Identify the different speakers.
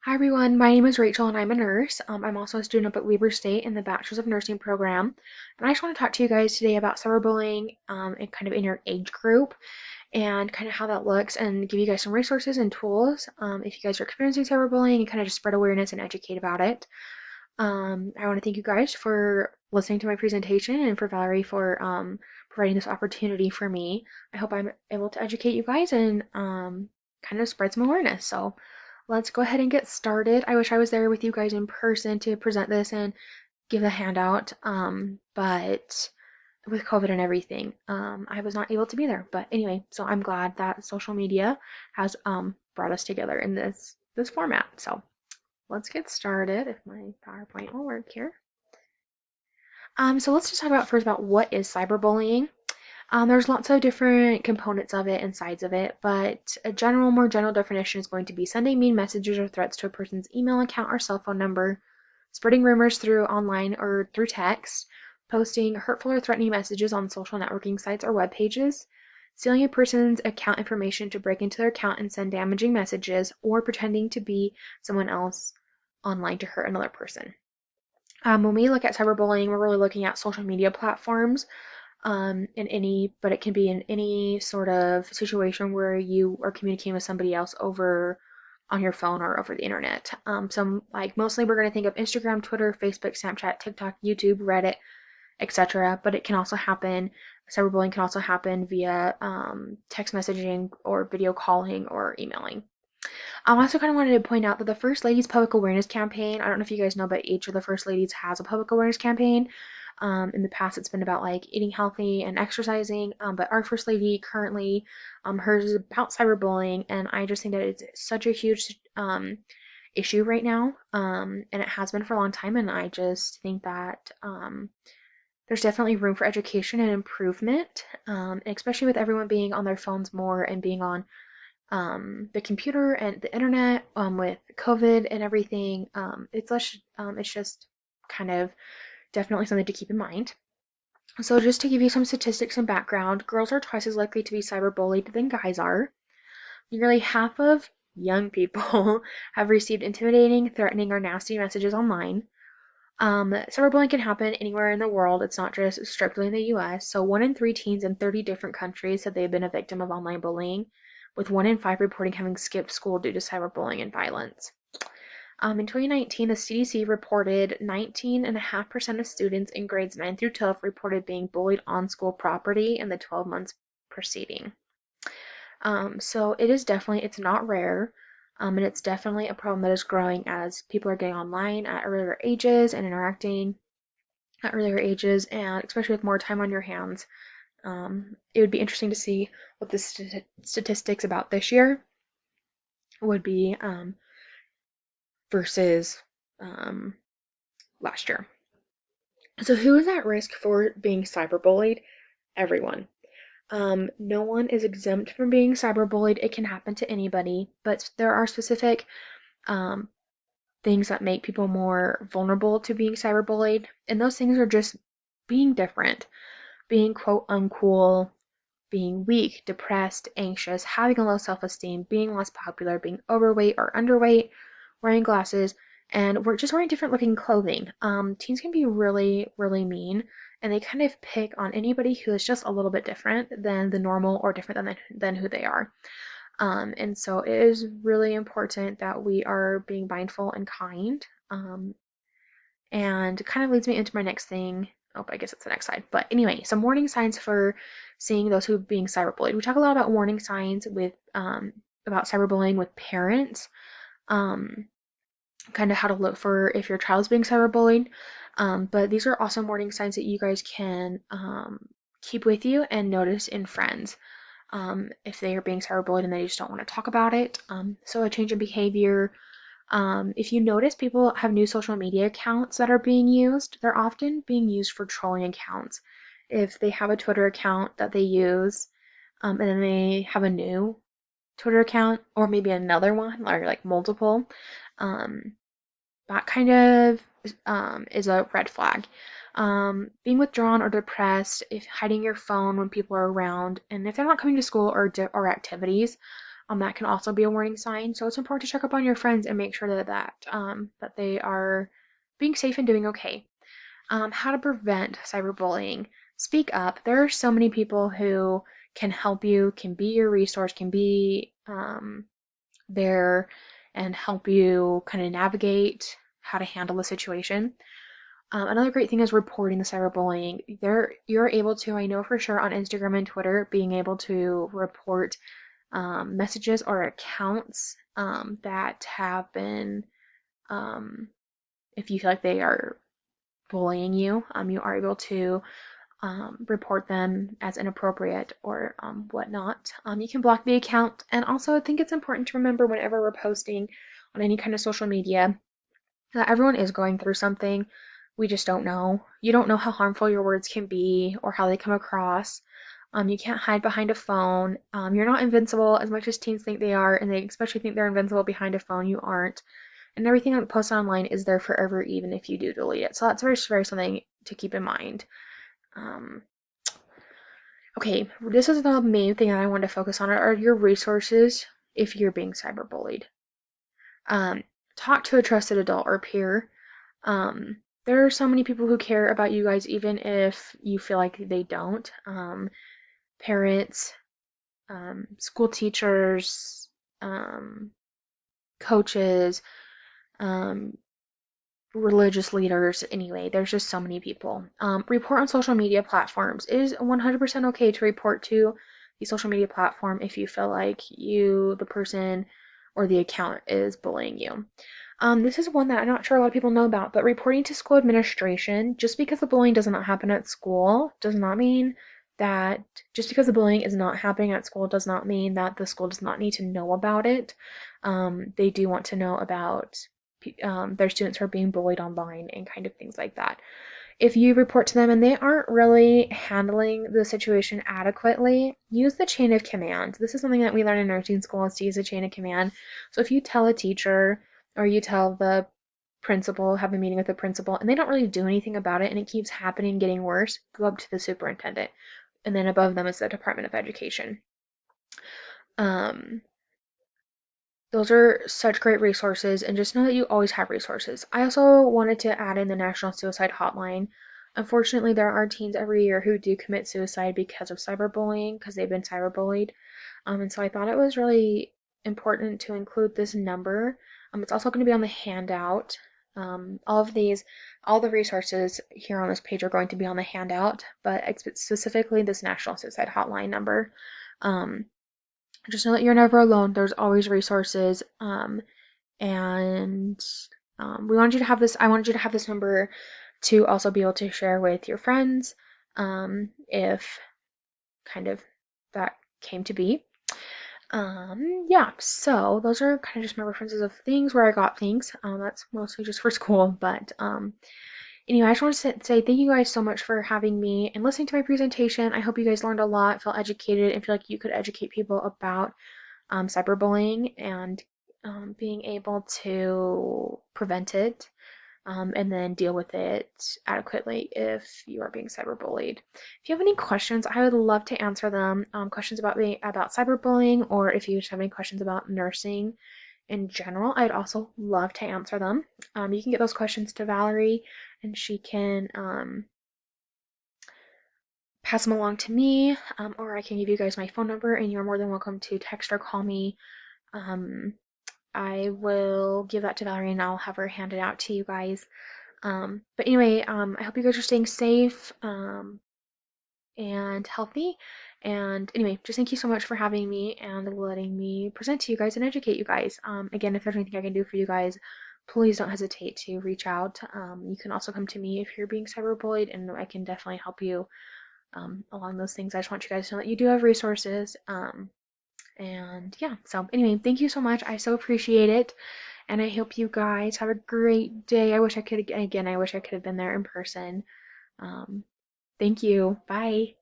Speaker 1: Hi everyone, my name is Rachel and I'm a nurse. I'm also a student up at Weber State in the Bachelor's of Nursing program. And I just want to talk to you guys today about cyberbullying and kind of in your age group and kind of how that looks and give you guys some resources and tools if you guys are experiencing cyberbullying and kind of just spread awareness and educate about it. I want to thank you guys for listening to my presentation and for Valerie for providing this opportunity for me. I hope I'm able to educate you guys and kind of spread some awareness. So let's go ahead and get started. I wish I was there with you guys in person to present this and give a handout, but with COVID and everything, I was not able to be there. But anyway, so I'm glad that social media has brought us together in this format. So let's get started if my PowerPoint will work here. So let's just talk about first about what is cyberbullying. There's lots of different components of it and sides of it, but more general definition is going to be sending mean messages or threats to a person's email account or cell phone number, spreading rumors through online or through text, posting hurtful or threatening messages on social networking sites or web pages, stealing a person's account information to break into their account and send damaging messages, or pretending to be someone else online to hurt another person. When we look at cyberbullying, we're really looking at social media platforms but it can be in any sort of situation where you are communicating with somebody else over on your phone or over the internet. So like mostly we're going to think of Instagram, Twitter, Facebook, Snapchat, TikTok, YouTube, Reddit, etc. But it can also happen, cyberbullying can also happen via text messaging or video calling or emailing. I also kind of wanted to point out that the First Lady's Public Awareness Campaign, I don't know if you guys know, but each of the First Ladies has a public awareness campaign. In the past, it's been about like eating healthy and exercising, but our First Lady currently, hers is about cyberbullying, and I just think that it's such a huge issue right now, and it has been for a long time, and I just think that there's definitely room for education and improvement, especially with everyone being on their phones more and being on the computer and the internet with COVID and everything. It's just kind of definitely something to keep in mind. So just to give you some statistics and background, girls are twice as likely to be cyberbullied than guys are. Nearly half of young people have received intimidating, threatening, or nasty messages online. Cyberbullying can happen anywhere in the world. It's not just strictly in the US. So 1 in 3 teens in 30 different countries said they've been a victim of online bullying, with 1 in 5 reporting having skipped school due to cyberbullying and violence. In 2019, the CDC reported 19.5% of students in grades 9 through 12 reported being bullied on school property in the 12 months preceding. So it's not rare, and it's definitely a problem that is growing as people are getting online at earlier ages and interacting at earlier ages, and especially with more time on your hands. It would be interesting to see what the statistics about this year would be versus last year. So, who is at risk for being cyberbullied? Everyone. No one is exempt from being cyberbullied. It can happen to anybody, but there are specific um, things that make people more vulnerable to being cyberbullied, and those things are just being different, being quote uncool, being weak, depressed, anxious, having a low self-esteem, being less popular, being overweight or underweight, wearing glasses, and we're just wearing different looking clothing. Teens can be really, really mean, and they kind of pick on anybody who is just a little bit different than the normal or different than who they are. And so it is really important that we are being mindful and kind. And kind of leads me into my next thing. Oh, I guess it's the next slide. But anyway, some warning signs for seeing those who are being cyberbullied. We talk a lot about warning signs with about cyberbullying with parents. Um, Kind of how to look for if your child is being cyberbullied. But these are awesome warning signs that you guys can keep with you and notice in friends if they are being cyberbullied and they just don't want to talk about it. So a change in behavior. If you notice people have new social media accounts that are being used, they're often being used for trolling accounts. If they have a Twitter account that they use, and then they have a new Twitter account, or maybe another one, or like multiple, um, that kind of is a red flag. Being withdrawn or depressed, if hiding your phone when people are around, and if they're not coming to school or activities, that can also be a warning sign. So it's important to check up on your friends and make sure that they are being safe and doing okay. How to prevent cyberbullying. Speak up. There are so many people who can help you, can be your resource, can be there and help you kind of navigate how to handle the situation. Another great thing is reporting the cyberbullying. You're able to, I know for sure on Instagram and Twitter, being able to report messages or accounts that have been, um, if you feel like they are bullying you, you are able to report them as inappropriate or whatnot. You can block the account. And also, I think it's important to remember whenever we're posting on any kind of social media that everyone is going through something. We just don't know. You don't know how harmful your words can be or how they come across. You can't hide behind a phone. You're not invincible as much as teens think they are, and they especially think they're invincible behind a phone. You aren't. And everything that posted online is there forever, even if you do delete it. So that's very something to keep in mind. Um, okay, this is the main thing that I want to focus on are your resources if you're being cyberbullied. Um, Talk to a trusted adult or peer. There are so many people who care about you guys, even if you feel like they don't. Parents, school teachers, coaches, um, religious leaders. Anyway, there's just so many people. Report on social media platforms. It is 100% okay to report to the social media platform if you feel like the person, or the account is bullying you. This is one that I'm not sure a lot of people know about, but reporting to school administration, just because the bullying does not happen at school, does not mean that just because the bullying is not happening at school does not mean that the school does not need to know about it. They do want to know about their students who are being bullied online and kind of things like that. If you report to them and they aren't really handling the situation adequately, use the chain of command. This is something that we learn in nursing school, is to use the chain of command. So if you tell a teacher or you tell the principal, have a meeting with the principal, and they don't really do anything about it and it keeps happening, getting worse, go up to the superintendent. And then above them is the Department of Education. Um, those are such great resources, and just know that you always have resources. I also wanted to add in the National Suicide Hotline. Unfortunately, there are teens every year who do commit suicide because of cyberbullying, because they've been cyberbullied. And so I thought it was really important to include this number. It's also going to be on the handout. All the resources here on this page are going to be on the handout, but specifically this National Suicide Hotline number. Um, just know that you're never alone. There's always resources. And we wanted you to have this. I wanted you to have this number to also be able to share with your friends, if kind of that came to be. Yeah, so those are kind of just my references of things where I got things. That's mostly just for school, but anyway, I just want to say thank you guys so much for having me and listening to my presentation. I hope you guys learned a lot, felt educated, and feel like you could educate people about cyberbullying and being able to prevent it, and then deal with it adequately if you are being cyberbullied. If you have any questions, I would love to answer them. Questions about cyberbullying, or if you just have any questions about nursing in general, I'd also love to answer them. You can get those questions to Valerie, and she can pass them along to me, or I can give you guys my phone number, and you're more than welcome to text or call me. Um, I will give that to Valerie, and I'll have her hand it out to you guys. But anyway, I hope you guys are staying safe and healthy. And anyway, just thank you so much for having me and letting me present to you guys and educate you guys. Again, if there's anything I can do for you guys, please don't hesitate to reach out. You can also come to me if you're being cyberbullied, and I can definitely help you along those things. I just want you guys to know that you do have resources. And yeah, so anyway, thank you so much. I so appreciate it. And I hope you guys have a great day. I wish I could, again, I wish I could have been there in person. Um, Thank you. Bye.